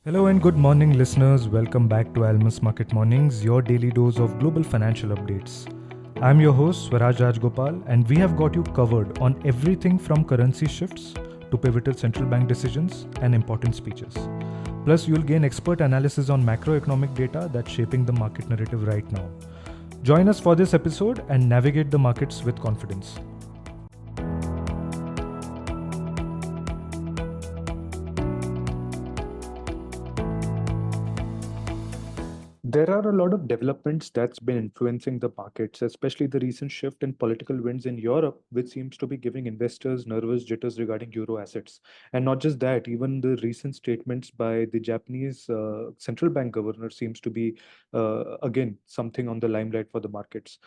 Hello and good morning, listeners. Welcome back to Almus Market Mornings, your daily dose of global financial updates. I'm your host, Swaraj Rajagopal, and we have got you covered on everything from currency shifts to pivotal central bank decisions and important speeches. Plus, you'll gain expert analysis on macroeconomic data that's shaping the market narrative right now. Join us for this episode and navigate the markets with confidence. There are a lot of developments that's been influencing the markets, especially the recent shift in political winds in Europe, which seems to be giving investors nervous jitters regarding euro assets. And not just that, even the recent statements by the Japanese central bank governor seems to be again something on the limelight for the markets.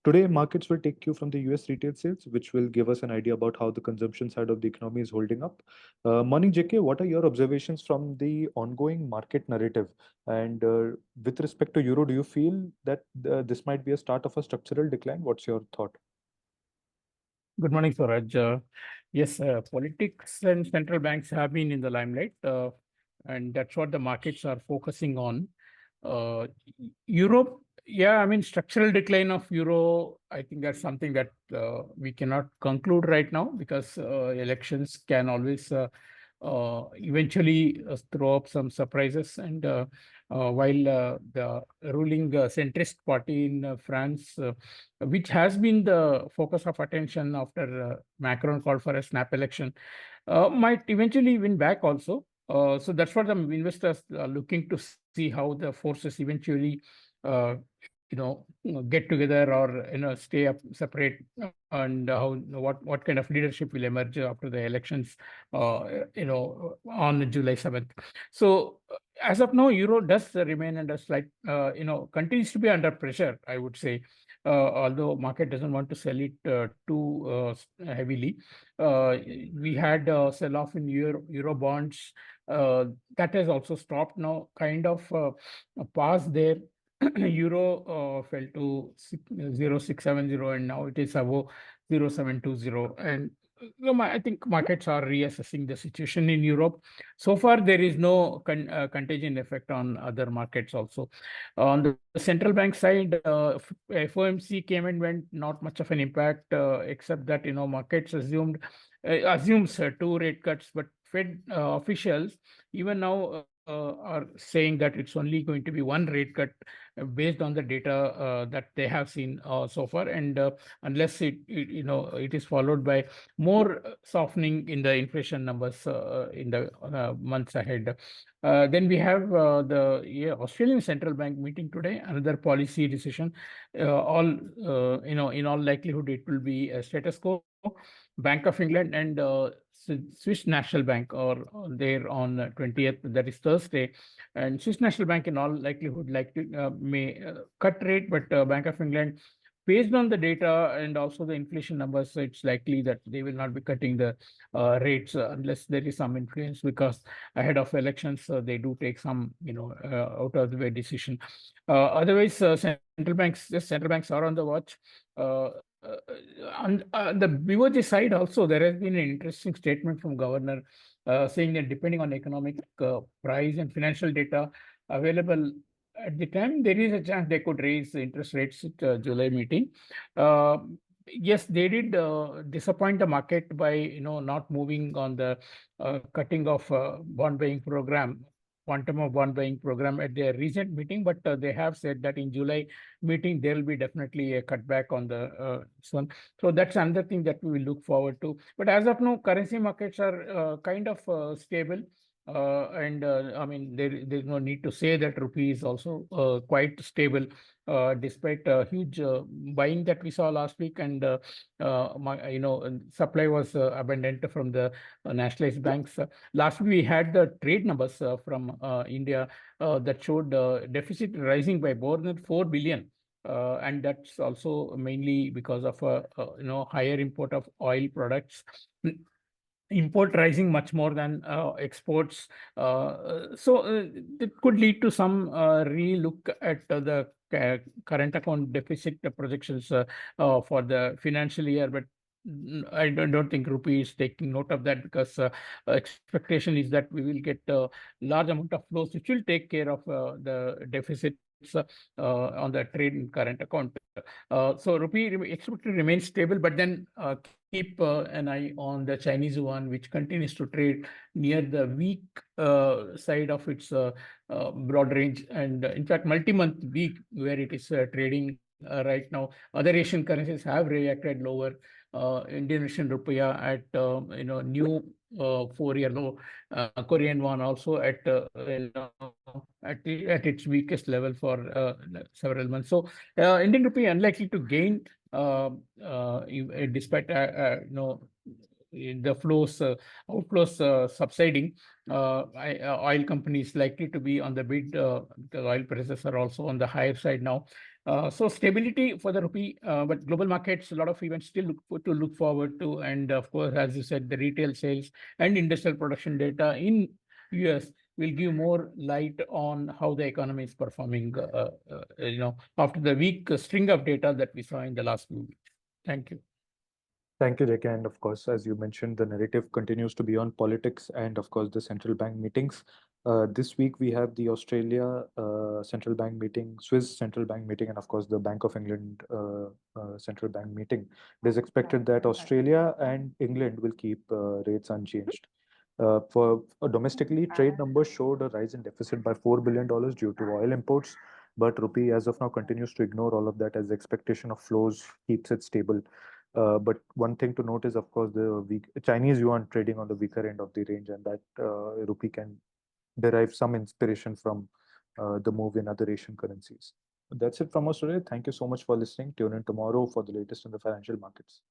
Today, markets will take you from the US retail sales, which will give us an idea about how the consumption side of the economy is holding up. Morning, JK, what are your observations from the ongoing market narrative? And with respect to euro, do you feel that this might be a start of a structural decline? What's your thought? Good morning, Swaraj. Yes, politics and central banks have been in the limelight, and that's what the markets are focusing on. Europe, yeah, I mean, structural decline of euro, I think that's something that we cannot conclude right now because elections can always eventually throw up some surprises. And while the ruling centrist party in France, which has been the focus of attention after Macron called for a snap election, might eventually win back also. So that's what the investors are looking to see how the forces eventually uh, get together or stay up separate, and how what kind of leadership will emerge after the elections on July 7th. So as of now, euro does remain under slight continues to be under pressure, I would say, although market doesn't want to sell it too heavily. We had a sell off in euro bonds that has also stopped now, kind of a pause there. Euro fell to 0.670, and now it is above 0.720. And I think markets are reassessing the situation in Europe. So far, there is no contagion effect on other markets also. On the central bank side, FOMC came and went, not much of an impact, except that markets assumes two rate cuts, but Fed officials even now are saying that it's only going to be one rate cut based on the data that they have seen so far, and unless it is followed by more softening in the inflation numbers in the months ahead. Then we have the Australian Central Bank meeting today, another policy decision. In all likelihood, it will be a status quo. Bank of England and Swiss National Bank are there on 20th, that is Thursday. And Swiss National Bank, in all likelihood, may cut rate, but Bank of England, based on the data and also the inflation numbers, so it's likely that they will not be cutting the rates unless there is some influence, because ahead of elections, they do take some, out of the way decision. Otherwise, central banks are on the watch. On the BOJ side also, there has been an interesting statement from governor saying that depending on economic price and financial data available at the time, there is a chance they could raise the interest rates at July meeting. Yes, they did disappoint the market by not moving on the cutting of bond buying program, quantum of bond buying program at their recent meeting, but they have said that in July meeting there will be definitely a cutback on the this one. So that's another thing that we will look forward to. But as of now, currency markets are kind of stable. And I mean, there's no need to say that rupee is also quite stable, despite huge buying that we saw last week, and supply was abundant from the nationalized banks. Last week we had the trade numbers from India that showed deficit rising by more than 4 billion. And that's also mainly because of higher import of oil products, import rising much more than exports. So it could lead to some re-look at the current account deficit projections for the financial year. But I don't think rupee is taking note of that, because expectation is that we will get a large amount of flows, which will take care of the deficits on the trade and current account. So rupee expected to remain stable, but then keep an eye on the Chinese yuan, which continues to trade near the weak side of its broad range, and in fact multi-month weak, where it is trading right now. Other Asian currencies have reacted lower. Indonesian rupiah at new 4-year low. Korean won also at at its weakest level for several months. So Indian rupee unlikely to gain despite the flows outflows subsiding. Oil companies likely to be on the bid, because oil prices are also on the higher side now. So stability for the rupee, but global markets, a lot of events still look forward to, and of course, as you said, the retail sales and industrial production data in US will give more light on how the economy is performing. After the weak string of data that we saw in the last few weeks. Thank you. Thank you, JK. And of course, as you mentioned, the narrative continues to be on politics and, of course, the central bank meetings. This week, we have the Australia central bank meeting, Swiss central bank meeting, and, of course, the Bank of England central bank meeting. It is expected that Australia and England will keep rates unchanged. For domestically, trade numbers showed a rise in deficit by $4 billion due to oil imports, but rupee, as of now, continues to ignore all of that as the expectation of flows keeps it stable. But one thing to note is, of course, the weak Chinese yuan trading on the weaker end of the range, and that rupee can derive some inspiration from the move in other Asian currencies. That's it from us today. Thank you so much for listening. Tune in tomorrow for the latest in the financial markets.